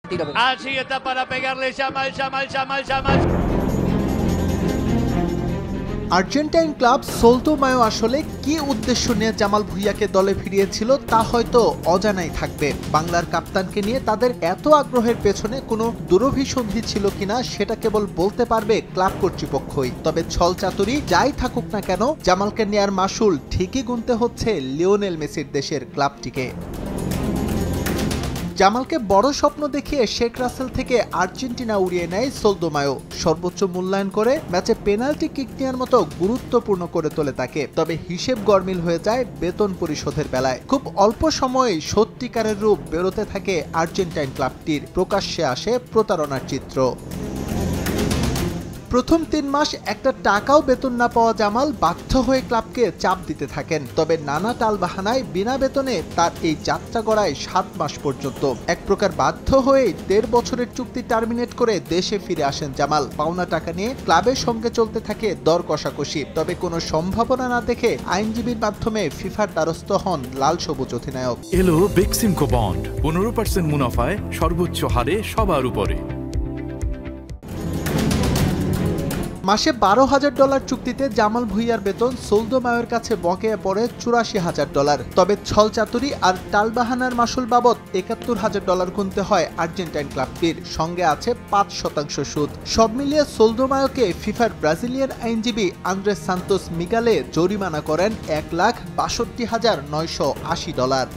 Así está para pegarle Yamal. Argentine club সোলদো মায়ো আসলে কি উদ্দেশ্য নিয়ে জামাল ভুঁইয়াকে দলে ফিরিয়েছিল তা হয়তো অজানাই থাকবে। বাংলার কাপ্তানকে নিয়ে তাদের এত আগ্রহের পেছনে কোনো দুরভিসন্ধি ছিল কিনা সেটা কেবল বলতে পারবে ক্লাব কর্তৃপক্ষই। তবে ছল চাতুরি যাই থাকুক না কেন, জামালকে নেয়ার মাসুল ঠিকই গুনতে হচ্ছে লিওনেল মেসির দেশের ক্লাবটিকে। জামালকে বড় স্বপ্ন দেখিয়ে শেখ রাসেল থেকে আর্জেন্টিনা উড়িয়ে নেয় সোলদো মায়ো। সর্বোচ্চ মূল্যায়ন করে ম্যাচে পেনাল্টি কিক নেওয়ার মতো গুরুত্বপূর্ণ করে তোলে তাকে। তবে হিসেব গরমিল হয়ে যায় বেতন পরিশোধের বেলায়। খুব অল্প সময়েই সত্যিকারের রূপ বেরোতে থাকে আর্জেন্টাইন ক্লাবটির। প্রকাশ্যে আসে প্রতারণার চিত্র। প্রথম ৩ মাস একটা টাকাও বেতন না পাওয়া জামাল বাধ্য হয়ে ক্লাবকে চাপ দিতে থাকেন। তবে নানা টালবাহানায় বিনা বেতনে তার এই যাত্রা গড়ায় ৭ মাস পর্যন্ত। এক প্রকার বাধ্য হয়ে ১.৫ বছরের চুক্তি টার্মিনেট করে দেশে ফিরে আসেন জামাল। পাওনা টাকা নিয়ে ক্লাবের সঙ্গে চলতে থাকে দর কষাকষি। তবে কোনো সম্ভাবনা না দেখে আইনজীবীর মাধ্যমে ফিফার দ্বারস্থ হন লাল সবুজ অধিনায়ক। এলো বেক্সিমকো বন্ড ১৫% মুনাফায় সর্বোচ্চ হারে সবার উপরে। মাসে $১২,০০০ চুক্তিতে জামাল ভুঁইয়ার বেতন সোলদো মায়োর কাছে বকেয়া পড়ে $৮৪,০০০। তবে ছল চাতুরি আর টালবাহানার মাসুল বাবদ $৭১,০০০ গুনতে হয় আর্জেন্টাইন ক্লাবটির। সঙ্গে আছে ৫% সুদ। সব মিলিয়ে সোলদো মায়োকে ফিফার ব্রাজিলিয়ান আইনজীবী আন্দ্রেস সান্তোস মিগালে জরিমানা করেন $১,৬২,৯৮০।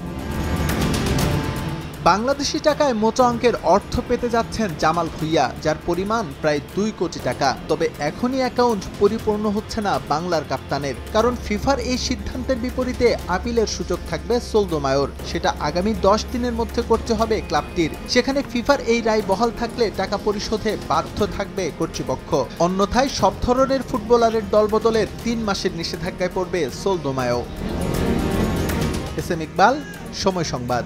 বাংলাদেশি টাকায় মোটা অঙ্কের অর্থ পেতে যাচ্ছেন জামাল ভুঁইয়া, যার পরিমাণ প্রায় ২ কোটি টাকা। তবে এখনই অ্যাকাউন্ট পরিপূর্ণ হচ্ছে না বাংলার কাপ্তানের, কারণ ফিফার এই সিদ্ধান্তের বিপরীতে আপিলের সুযোগ থাকবে সোলদো মায়োর। সেটা আগামী ১০ দিনের মধ্যে করতে হবে ক্লাবটির। সেখানে ফিফার এই রায় বহাল থাকলে টাকা পরিশোধে বাধ্য থাকবে কর্তৃপক্ষ। অন্যথায় সব ধরনের ফুটবলারের দলবদলের ৩ মাসের নিষেধাজ্ঞায় পড়বে সোলদো মায়ো। এস এম ইকবাল, সময় সংবাদ।